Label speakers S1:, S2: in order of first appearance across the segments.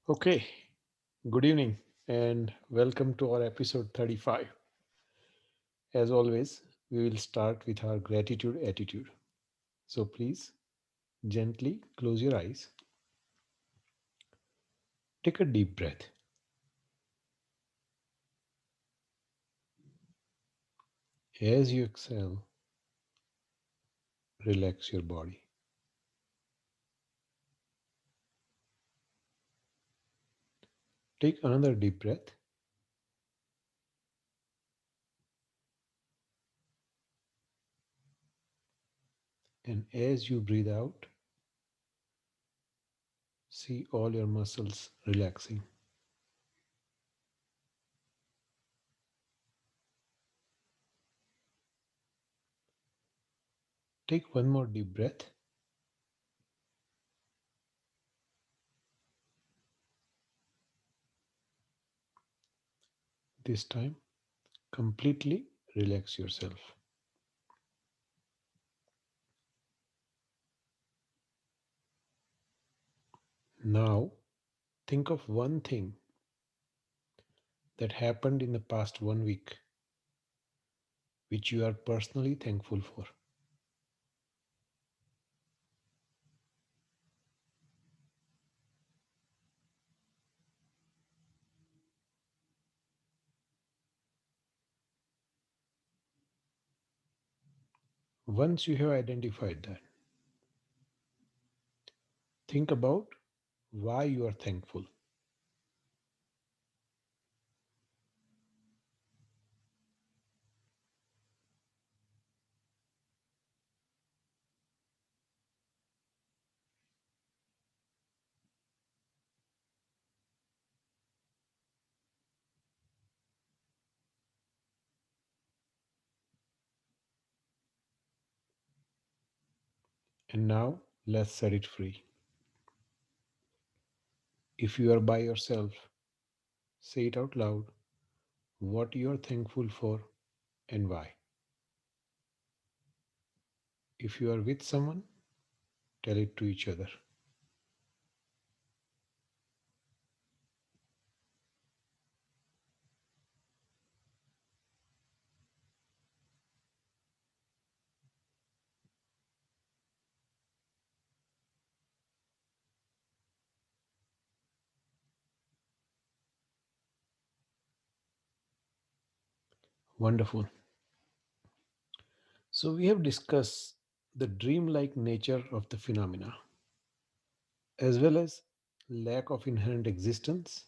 S1: Okay, good evening and welcome to our episode 35. As always, we will start with our gratitude attitude. So please gently close your eyes, take a deep breath. As you exhale, relax your body. Take another deep breath, and as you breathe out, see all your muscles relaxing. Take one more deep breath, this time completely relax yourself. Now, think of one thing that happened in the past 1 week which you are personally thankful for. Once you have identified that, think about why you are thankful. And now let's set it free. If you are by yourself, say it out loud what you are thankful for and why. If you are with someone, tell it to each other. Wonderful. So, we have discussed the dreamlike nature of the phenomena as well as lack of inherent existence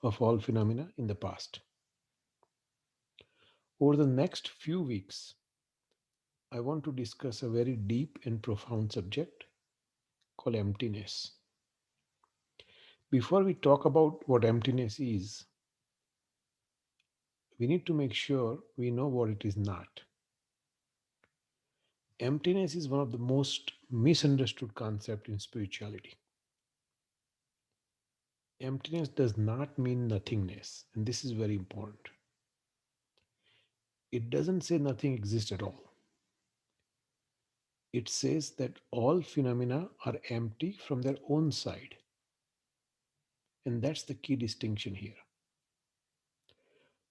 S1: of all phenomena in the past. Over the next few weeks, I want to discuss a very deep and profound subject called emptiness. Before we talk about what emptiness is, we need to make sure we know what it is not. Emptiness is one of the most misunderstood concepts in spirituality. Emptiness does not mean nothingness, and this is very important. It doesn't say nothing exists at all. It says that all phenomena are empty from their own side, and that's the key distinction here.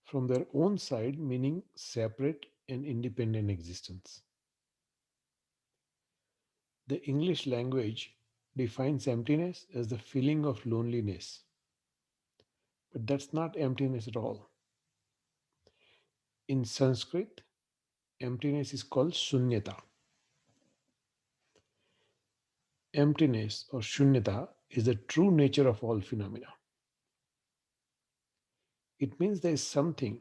S1: From their own side, meaning separate and independent existence. The English language defines emptiness as the feeling of loneliness, but that's not emptiness at all. In Sanskrit, emptiness is called shunyata. Emptiness or shunyata is the true nature of all phenomena. It means there is something,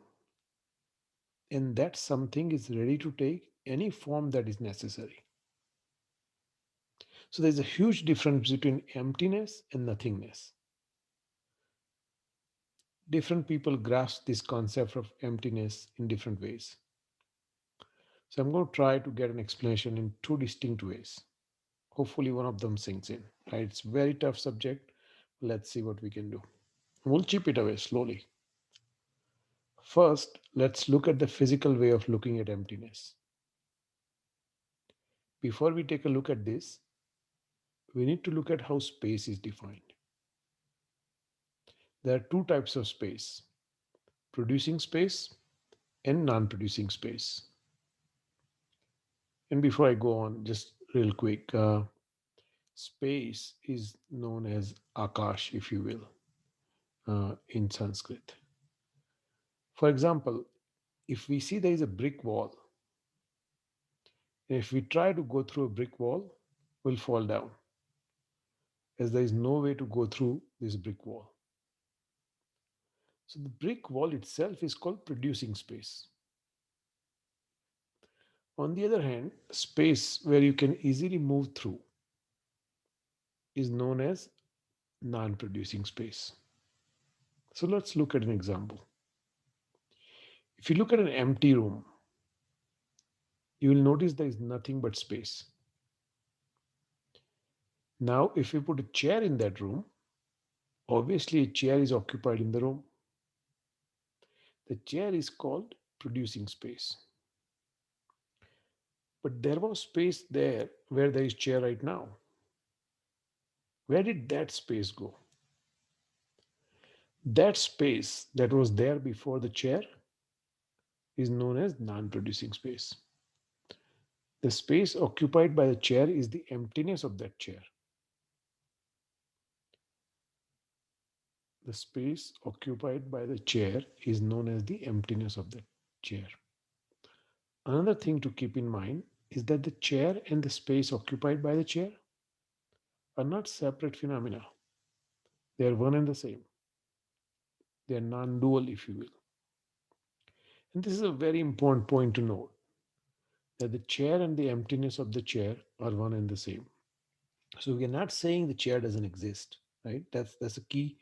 S1: and that something is ready to take any form that is necessary. So there's a huge difference between emptiness and nothingness. Different people grasp this concept of emptiness in different ways. So I'm going to try to get an explanation in two distinct ways. Hopefully one of them sinks in. Right? It's a very tough subject. Let's see what we can do. We'll chip it away slowly. First, let's look at the physical way of looking at emptiness. Before we take a look at this, we need to look at how space is defined. There are two types of space: producing space and non producing space. And before I go on, just real quick, space is known as Akash, if you will, in Sanskrit. For example, if we see there is a brick wall, and if we try to go through a brick wall, we'll fall down, as there is no way to go through this brick wall. So the brick wall itself is called producing space. On the other hand, space where you can easily move through is known as non producing space. So let's look at an example. If you look at an empty room, you will notice there is nothing but space. Now, if we put a chair in that room, obviously a chair is occupied in the room. The chair is called producing space. But there was space there where there is chair right now. Where did that space go? That space that was there before the chair is known as non-producing space. The space occupied by the chair is the emptiness of that chair. The space occupied by the chair is known as the emptiness of the chair. Another thing to keep in mind is that the chair and the space occupied by the chair are not separate phenomena. They are one and the same. They are non dual, if you will. And this is a very important point to note, that the chair and the emptiness of the chair are one and the same. So we are not saying the chair doesn't exist, right? That's a key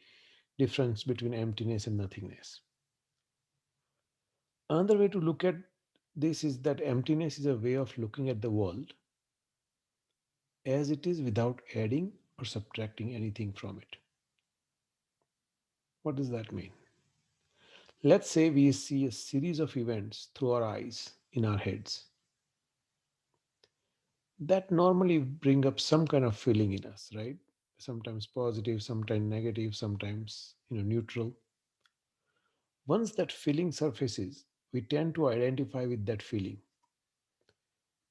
S1: difference between emptiness and nothingness. Another way to look at this is that emptiness is a way of looking at the world as it is without adding or subtracting anything from it. What does that mean? Let's say we see a series of events through our eyes in our heads that normally bring up some kind of feeling in us, right? Sometimes positive, sometimes negative, sometimes neutral. Once that feeling surfaces, we tend to identify with that feeling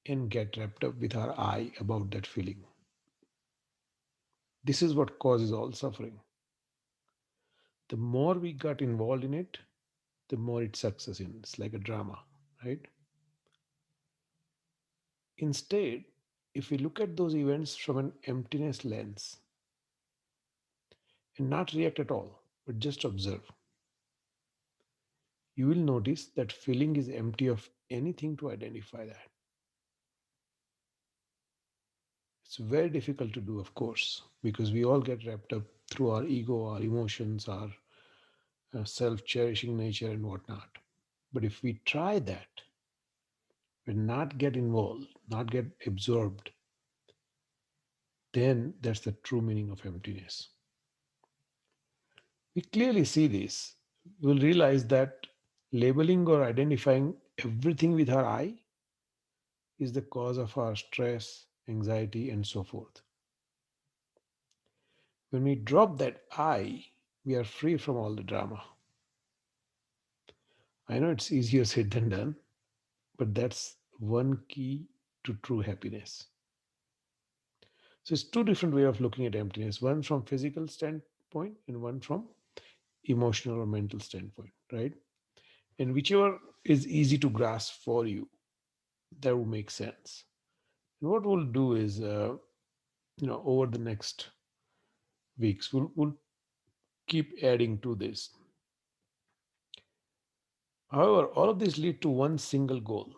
S1: and get wrapped up with our eye about that feeling. This is what causes all suffering. The more we got involved in it, the more it sucks us in. It's like a drama, right? Instead, if we look at those events from an emptiness lens and not react at all, but just observe, you will notice that feeling is empty of anything to identify that. It's very difficult to do, of course, because we all get wrapped up through our ego, our emotions, our self cherishing nature, and whatnot. But if we try that and not get involved, not get absorbed, then that's the true meaning of emptiness. We clearly see this. We'll realize that labeling or identifying everything with our I is the cause of our stress, anxiety, and so forth. When we drop that I, we are free from all the drama. I know it's easier said than done, but that's one key to true happiness. So it's two different way of looking at emptiness, one from physical standpoint and one from emotional or mental standpoint, right? And whichever is easy to grasp for you, that will make sense. And what we'll do is, over the next weeks, we'll keep adding to this. However, all of these lead to one single goal.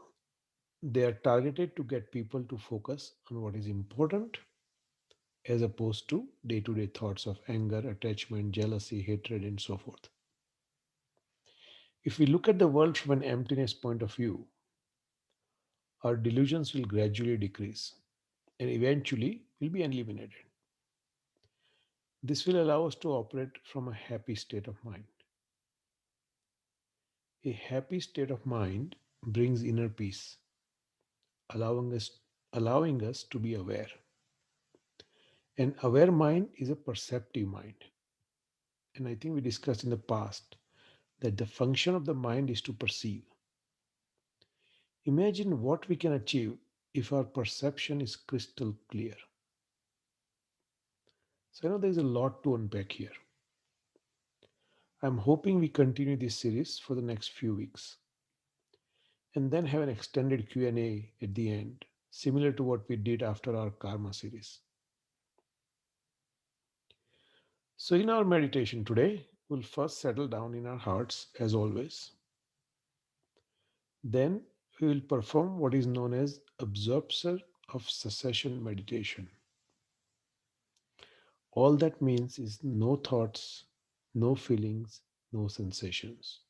S1: They are targeted to get people to focus on what is important as opposed to day thoughts of anger, attachment, jealousy, hatred, and so forth. If we look at the world from an emptiness point of view, our delusions will gradually decrease and eventually will be eliminated. This will allow us to operate from a happy state of mind. A happy state of mind brings inner peace, allowing us allowing us to be aware. An aware mind is a perceptive mind. And I think we discussed in the past that the function of the mind is to perceive. Imagine what we can achieve if our perception is crystal clear. So I know there's a lot to unpack here. I'm hoping we continue this series for the next few weeks and then have an extended Q&A at the end, similar to what we did after our karma series. So in our meditation today, we'll first settle down in our hearts as always. Then we will perform what is known as absorption of cessation meditation. All that means is no thoughts, no feelings, no sensations.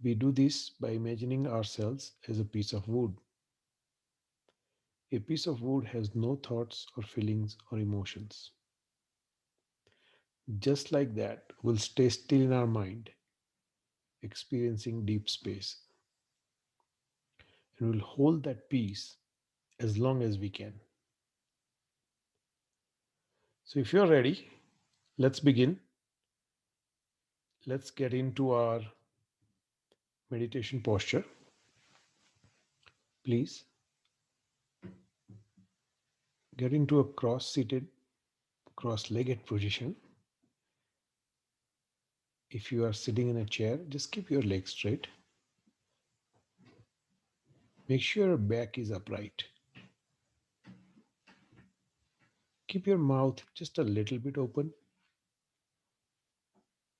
S1: We do this by imagining ourselves as a piece of wood. A piece of wood has no thoughts or feelings or emotions. Just like that, we'll stay still in our mind, experiencing deep space, and we'll hold that peace as long as we can. So, if you're ready, let's begin. Let's get into our meditation posture. Please get into a cross seated, cross legged position. If you are sitting in a chair, just keep your legs straight. Make sure your back is upright. Keep your mouth just a little bit open.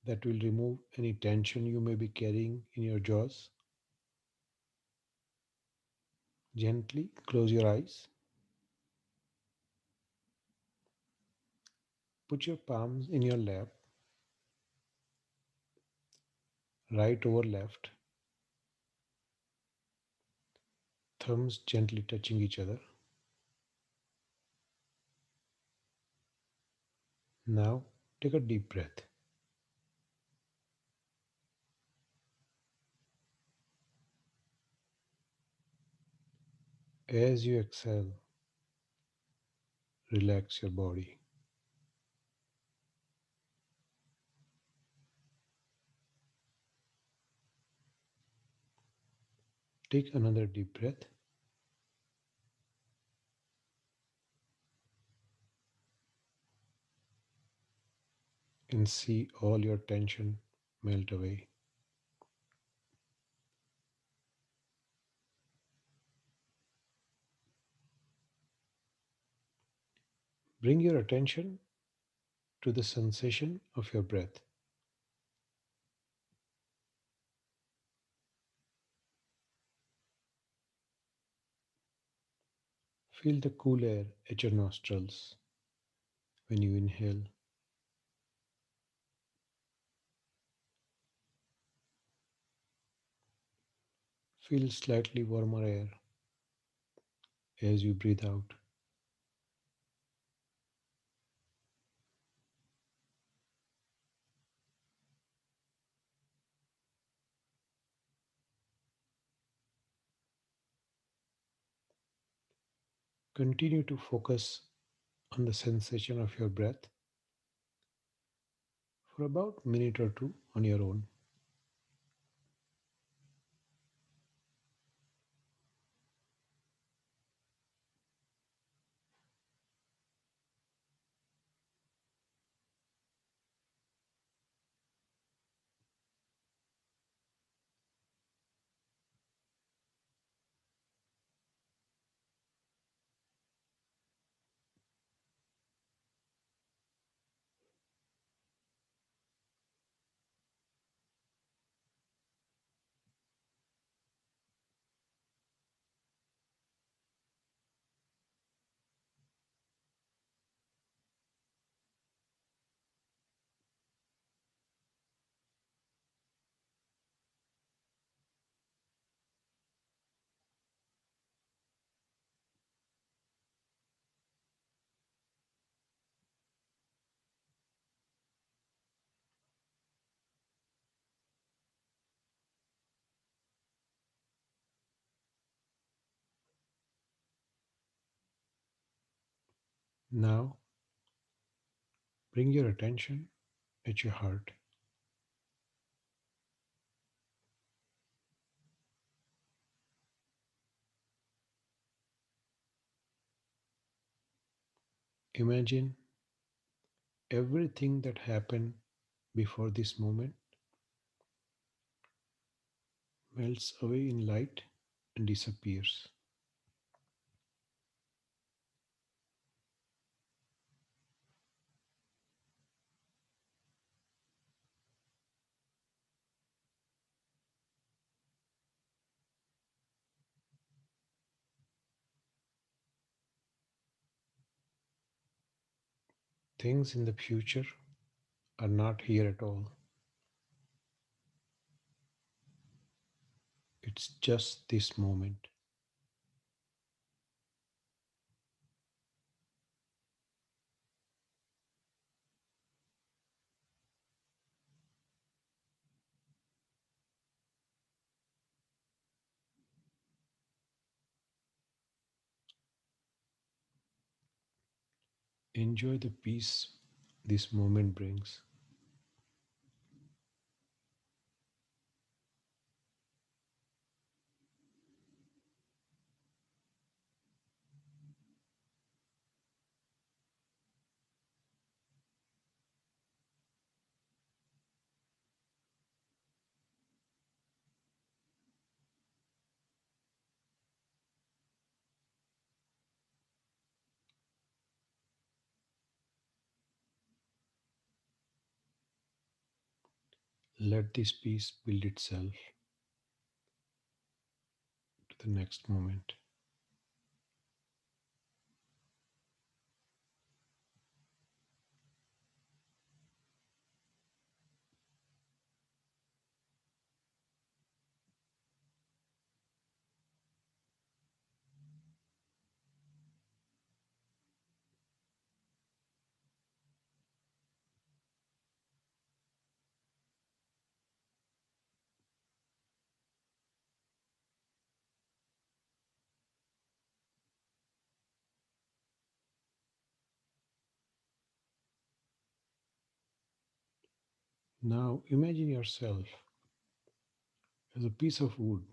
S1: That will remove any tension you may be carrying in your jaws. Gently close your eyes. Put your palms in your lap, right over left, thumbs gently touching each other. Now take a deep breath. As you exhale, relax your body. Take another deep breath and see all your tension melt away. Bring your attention to the sensation of your breath. Feel the cool air at your nostrils when you inhale. Feel slightly warmer air as you breathe out. Continue to focus on the sensation of your breath for about a minute or two on your own. Now, bring your attention at your heart. Imagine everything that happened before this moment melts away in light and disappears. Things in the future are not here at all. It's just this moment. Enjoy the peace this moment brings. Let this peace build itself to the next moment. Now imagine yourself as a piece of wood.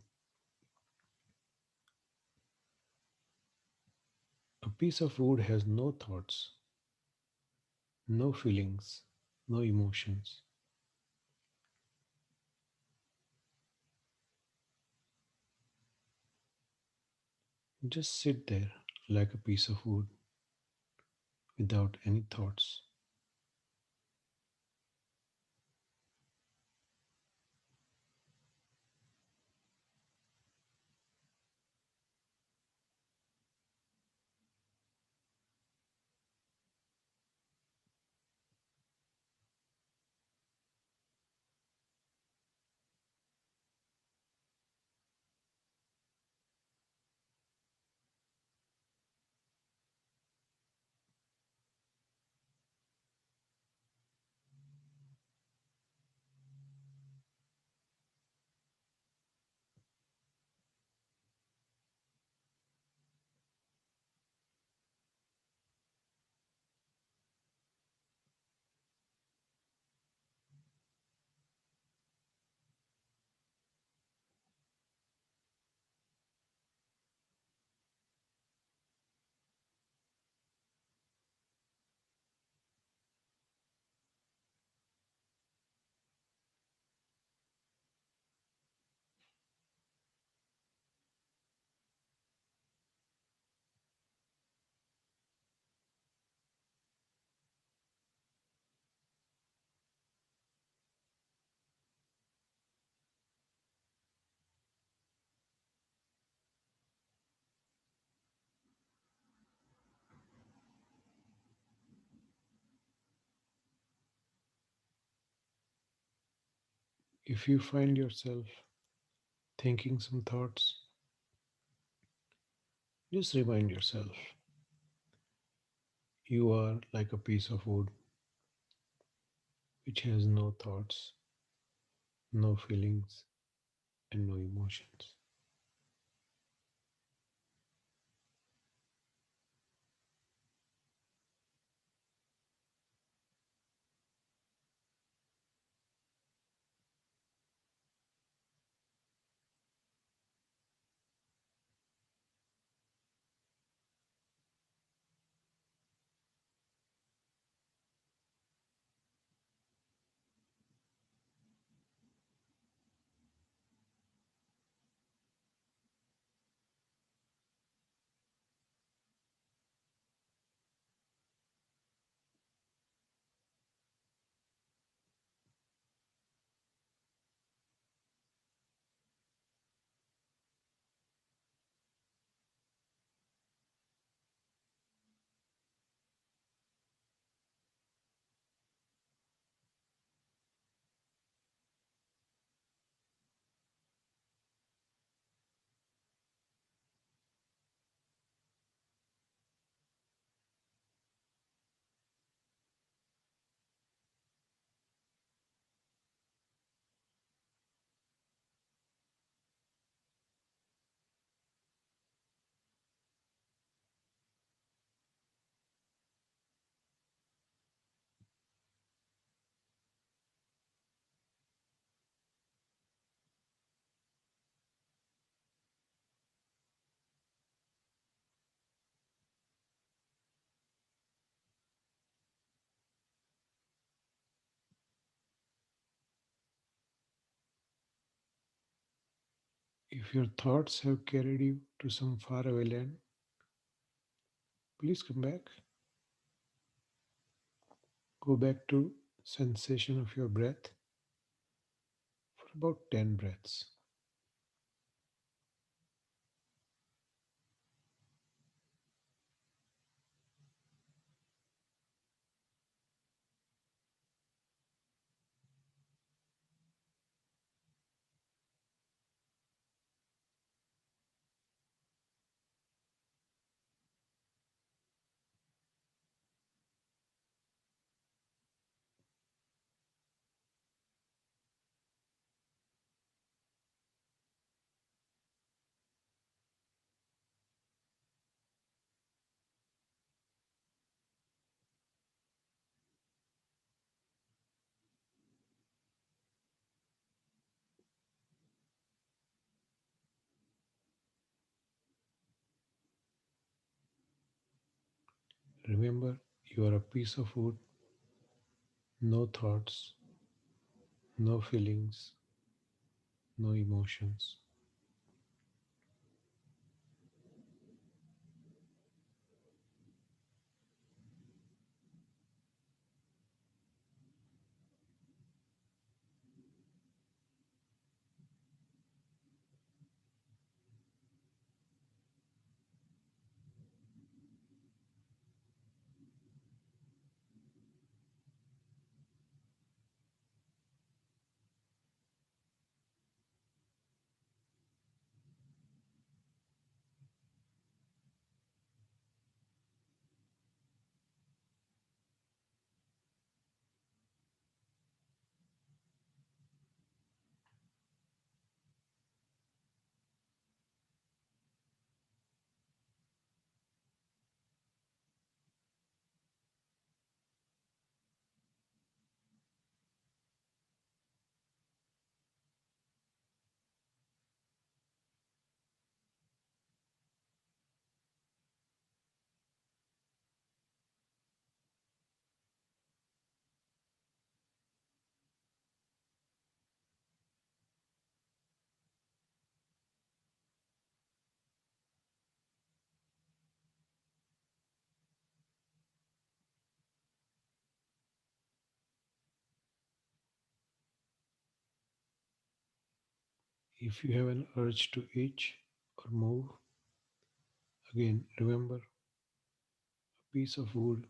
S1: A piece of wood has no thoughts, no feelings, no emotions. Just sit there like a piece of wood without any thoughts. If you find yourself thinking some thoughts, just remind yourself you are like a piece of wood which has no thoughts, no feelings, and no emotions. If your thoughts have carried you to some faraway land, please come back. Go back to sensation of your breath for about 10 breaths. Remember, you are a piece of wood, no thoughts, no feelings, no emotions. If you have an urge to itch or move, again remember, a piece of wood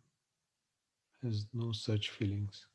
S1: has no such feelings.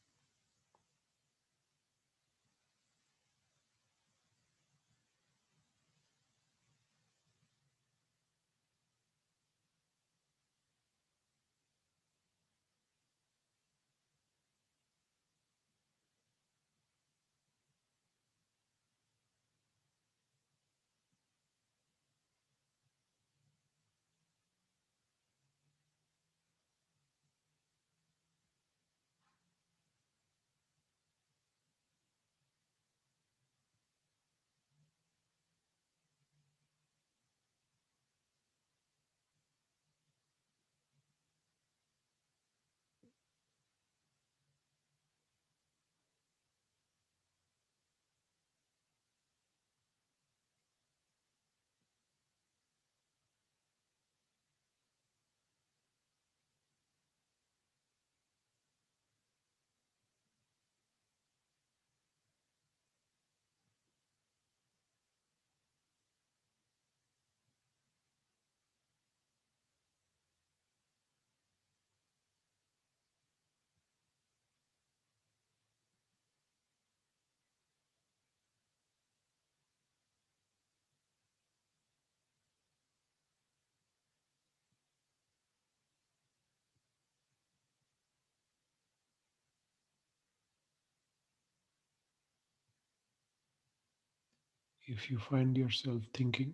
S1: If you find yourself thinking,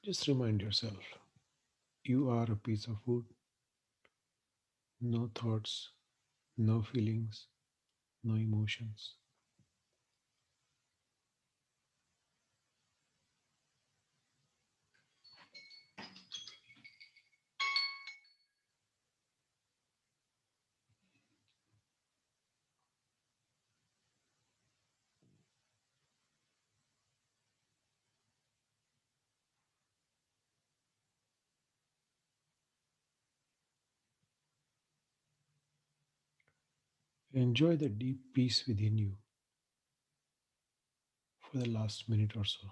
S1: just remind yourself you are a piece of wood, no thoughts, no feelings, no emotions. Enjoy the deep peace within you for the last minute or so.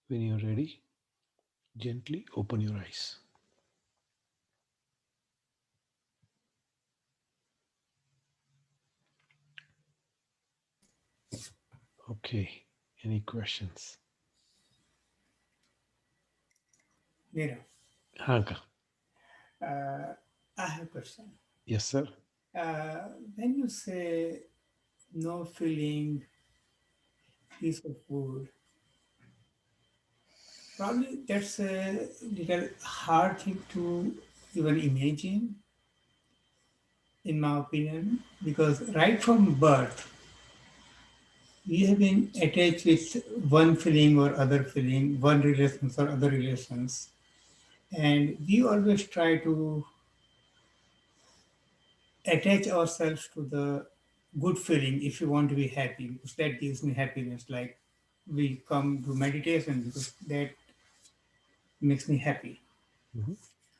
S1: When you're ready, gently open your eyes. Okay. Any questions?
S2: Nira,
S1: Hanka.
S2: uh, I have a question.
S1: Yes, sir.
S2: When you say no feeling, piece of food, probably that's a little hard thing to even imagine, in my opinion, because right from birth, we have been attached with one feeling or other feeling, one relations or other relations, and we always try to attach ourselves to the good feeling if you want to be happy because that gives me happiness, like we come to meditation because that makes me happy,
S1: Hmm.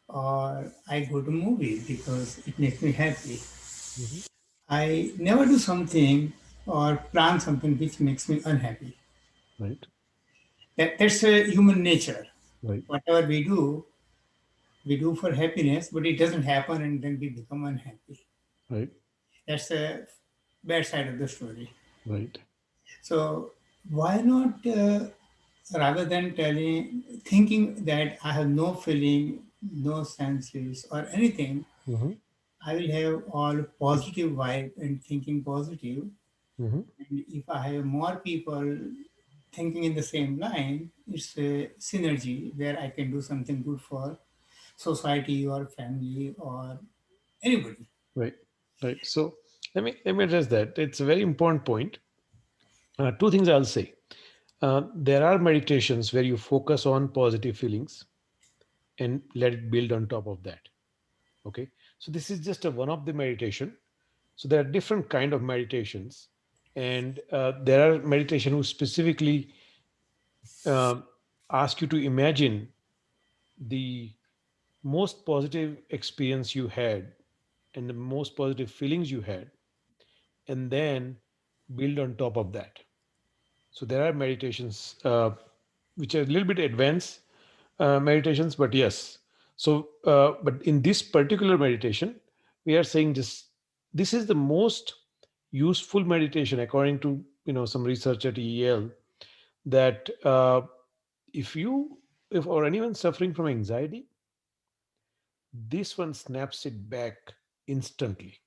S2: or I go to movie because it makes me happy.
S1: Hmm.
S2: I never do something or plan something which makes me unhappy.
S1: Right.
S2: That's a human nature.
S1: Right.
S2: Whatever we do for happiness, but it doesn't happen and then we become unhappy.
S1: Right.
S2: That's a bad side of the story.
S1: Right.
S2: So why not, rather than thinking that I have no feeling, no senses or anything,
S1: Hmm.
S2: I will have all positive vibe and thinking positive.
S1: Hmm.
S2: And if I have more people thinking in the same line, it's a synergy where I can do something good for society or family or anybody.
S1: Right. Right. So let me address that. It's a very important point. Two things I'll say. There are meditations where you focus on positive feelings and let it build on top of that. Okay. So this is just a one of the meditation. So there are different kind of meditations, and there are meditation who specifically uh, ask you to imagine the most positive experience you had and the most positive feelings you had, and then build on top of that. So there are meditations which are a little bit advanced meditations, but yes. So, but in this particular meditation, we are saying this is the most useful meditation according to some research at EEL, that if you if or anyone suffering from anxiety, this one snaps it back instantly.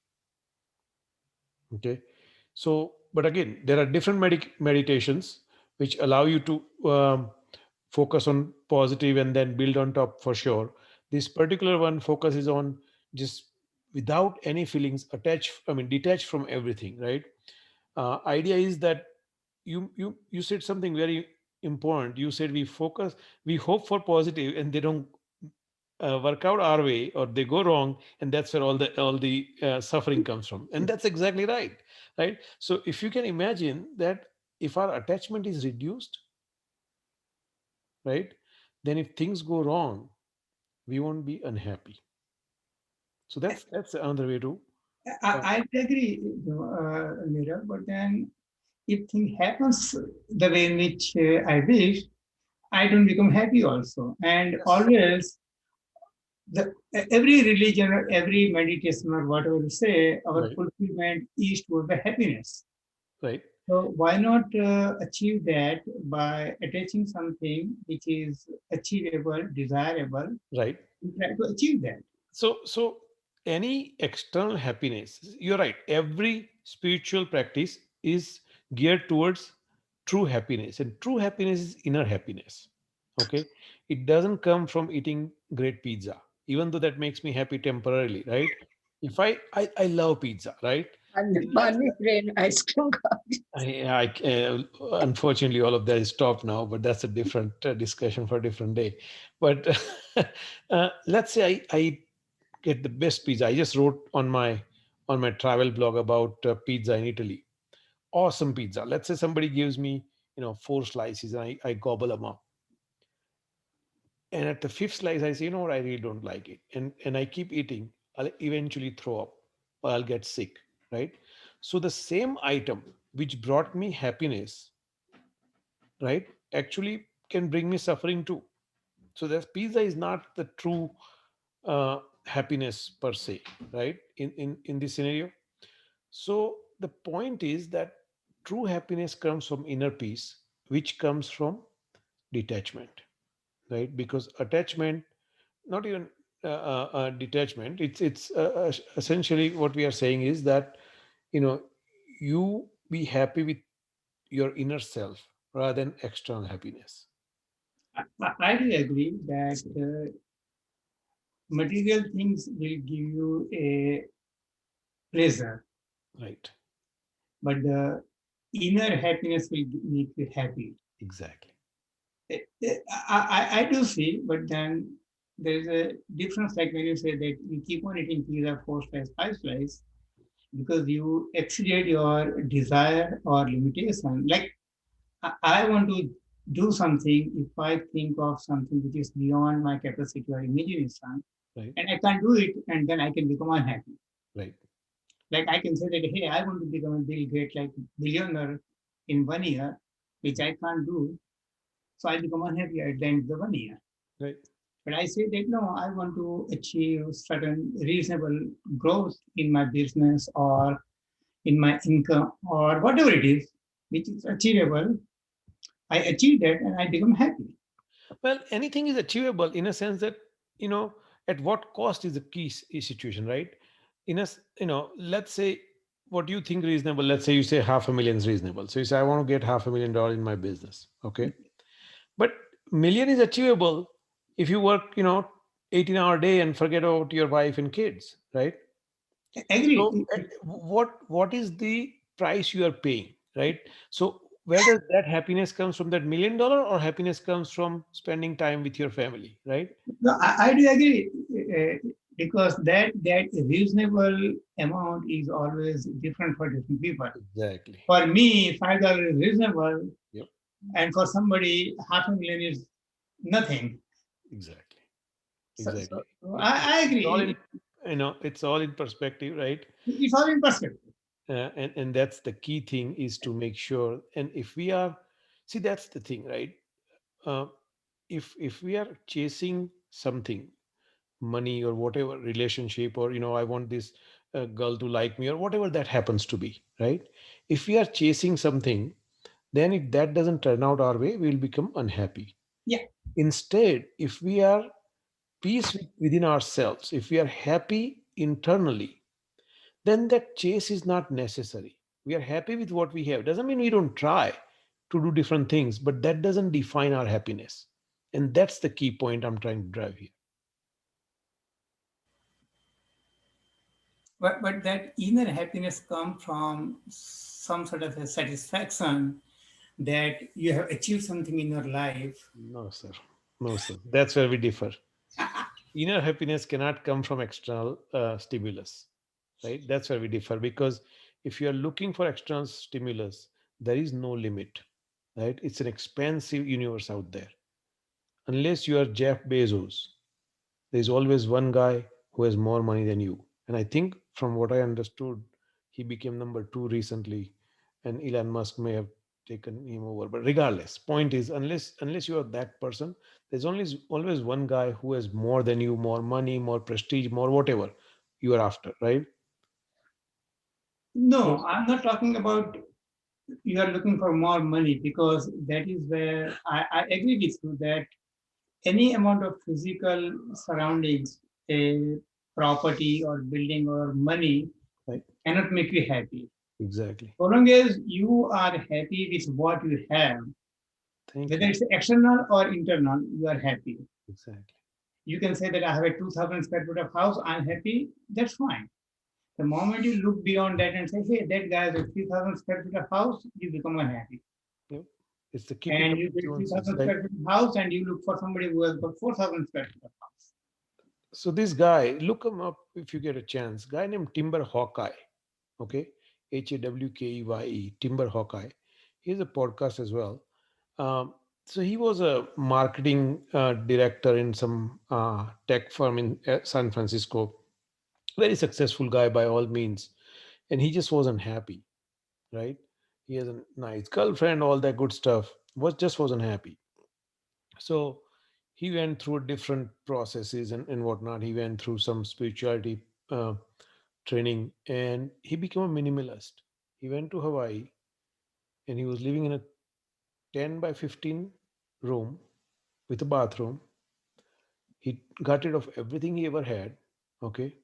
S1: Okay. So but again, there are different meditations which allow you to focus on positive and then build on top for sure. This particular one focuses on just without any feelings, attached, I mean detached from everything, right? Idea is that you said something very important. You said we hope for positive and they don't work out our way, or they go wrong, and that's where all the suffering comes from. And that's exactly right. Right. So if you can imagine that, if our attachment is reduced, right, then if things go wrong, we won't be unhappy. So that's another way to uh,
S2: I agree, Mira, but then if thing happens the way in which I wish, I don't become happy also. And
S1: Yes.
S2: always the every religion or every meditation or whatever you say, our
S1: Right.
S2: fulfillment is toward the happiness.
S1: Right.
S2: So why not achieve that by attaching something which is achievable, desirable,
S1: Right.
S2: and try to achieve that.
S1: So any external happiness, you're right. Every spiritual practice is geared towards true happiness, and true happiness is inner happiness. Okay, it doesn't come from eating great pizza, even though that makes me happy temporarily, right? If I love pizza, right?
S3: And money train ice cream cone.
S1: Unfortunately, all of that is stopped now, but that's a different discussion for a different day. But let's say I get the best pizza. I just wrote on my travel blog about pizza in Italy. Awesome pizza. Let's say somebody gives me, four slices and I gobble them up. And at the fifth slice, I say, you know what, I really don't like it. And I keep eating. I'll eventually throw up or I'll get sick, right? So the same item which brought me happiness, right, actually can bring me suffering too. So that pizza is not the true happiness per se, right? In this scenario. So the point is that true happiness comes from inner peace, which comes from detachment, right? Because attachment, not even detachment, it's essentially what we are saying is that you know you be happy with your inner self rather than external happiness.
S2: I do agree that material things will give you a pleasure,
S1: Right.
S2: but the inner happiness will make you happy.
S1: Exactly.
S2: I do see, but then there's a difference. Like when you say that you keep on eating pizza, four slices, five slices, because you exceeded your desire or limitation. Like I want to do something if I think of something which is beyond my capacity or imagination,
S1: Right.
S2: and I can't do it, and then I can become unhappy.
S1: Right.
S2: Like I can say that, hey, I want to become a Bill Gates, like billionaire in 1 year, which I can't do, so I become unhappy at the end of the 1 year.
S1: Right.
S2: But I say that no, I want to achieve certain reasonable growth in my business or in my income or whatever it is, which is achievable. I achieve that and I become happy.
S1: Well, anything is achievable in a sense that, you know, at what cost is the key situation, right? Let's say what you think reasonable. Let's say you say 500,000 is reasonable. So you say, I want to get $500,000 in my business. Okay. But million is achievable if you work, 18-hour day and forget about your wife and kids, right? So
S2: Agree.
S1: what is the price you are paying, right? So whether that happiness comes from that $1 million or happiness comes from spending time with your family, right?
S2: No, I do agree because that reasonable amount is always different for different people.
S1: Exactly.
S2: For me, $5 is reasonable,
S1: Yep.
S2: and for somebody, 500,000 is nothing.
S1: Exactly.
S2: So
S1: Exactly. It's
S2: I
S1: all in,
S2: agree.
S1: it's all in perspective, right?
S2: It's all in perspective.
S1: And that's the key thing is to make sure. And if we are, see, that's the thing, right? Uh, if we are chasing something, money or whatever relationship, or I want this girl to like me or whatever that happens to be, right? If we are chasing something, then if that doesn't turn out our way, we will become unhappy.
S2: Yeah.
S1: Instead, if we are within ourselves, if we are happy internally, then that chase is not necessary. We are happy with what we have. Doesn't mean we don't try to do different things, but that doesn't define our happiness. And that's the key point I'm trying to drive here.
S2: But that inner happiness comes from some sort of a satisfaction that you have achieved something in your life.
S1: No, sir. No, sir. That's where we differ. Inner happiness cannot come from external stimulus, right? That's where we differ, because if you are looking for external stimulus, there is no limit, right? It's an expansive universe out there. Unless you are Jeff Bezos, there's always one guy who has more money than you. And I think from what I understood, he became number two recently, and Elon Musk may have. taken him over. But regardless, point is, unless you are that person, there's always one guy who has more than you, more money, more prestige, more whatever you are after, right?
S2: No,
S1: So
S2: I'm not talking about you are looking for more money, because that is where I agree with you that any amount of physical surroundings, a property or building or money,
S1: right,
S2: cannot make you happy.
S1: exactly.
S2: So long as you are happy with what you have,
S1: Thank
S2: whether
S1: you.
S2: it's external or internal, you are happy.
S1: Exactly.
S2: You can say that I have a 2,000 square foot of house, I'm happy, that's fine. The moment you look beyond that and say, hey, that guy has a 3,000 square feet of house, you become unhappy.
S1: Yep. It's the keeping
S2: And
S1: up
S2: you
S1: with
S2: build
S1: Joneses,
S2: 3,000
S1: right?
S2: square feet of house and you look for somebody who has got 4,000 square feet of house.
S1: So this guy, look him up if you get a chance. Guy named Timber Hawkeye. Okay, Hawkeye, Timber Hawkeye. He has a podcast as well. So he was a marketing director in some tech firm in San Francisco. Very successful guy by all means, and he just wasn't happy. Right? He has a nice girlfriend, all that good stuff. Wasn't happy. So he went through different processes and whatnot. He went through some spirituality training, and he became a minimalist. He went to Hawaii, and he was living in a 10 by 15 room with a bathroom. He got rid of everything he ever had. Okay.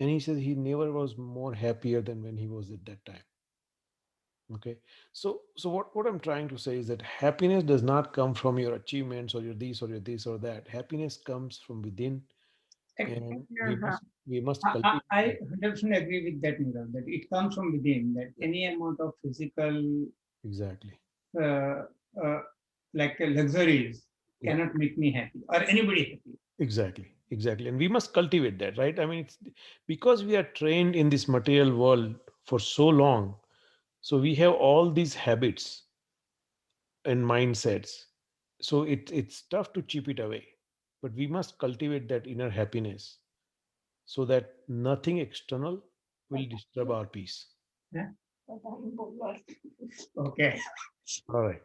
S1: And he says he never was more happier than when he was at that time. Okay. So what I'm trying to say is that happiness does not come from your achievements or your this or your this or that. Happiness comes from within, and
S3: Uh-huh.
S1: we must
S2: I,
S1: cultivate
S2: I
S1: that.
S2: 100% agree with that, Nirav, that it comes from within, that
S1: Yeah,
S2: any amount of physical,
S1: exactly.
S2: uh, uh, luxuries
S1: Yeah,
S2: cannot make me happy or anybody happy.
S1: exactly. And we must cultivate that, right? I mean, it's because we are trained in this material world for so long. So we have all these habits and mindsets. So it's tough to chip it away. But we must cultivate that inner happiness so that nothing external will disturb our peace.
S2: Yeah? Okay.
S1: All right.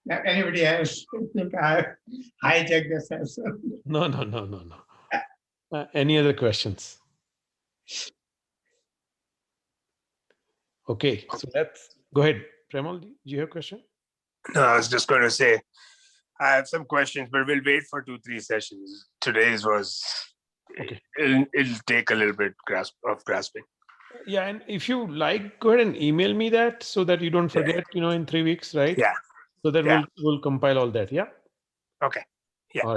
S2: Now, anybody else think I hijacked the session?
S1: No. Any other questions? Okay, so let's go ahead. Premal, do you have a question?
S4: No, I was just going to say, I have some questions, but we'll wait for 2, 3 sessions. Today's was,
S1: Okay.
S4: it'll take a little bit grasping.
S1: Yeah, and if you like, go ahead and email me that so that you don't
S4: Yeah.
S1: forget, in 3 weeks, right?
S4: Yeah.
S1: So that
S4: Yeah.
S1: we'll compile all that. Yeah.
S4: Okay. Yeah.
S1: All right.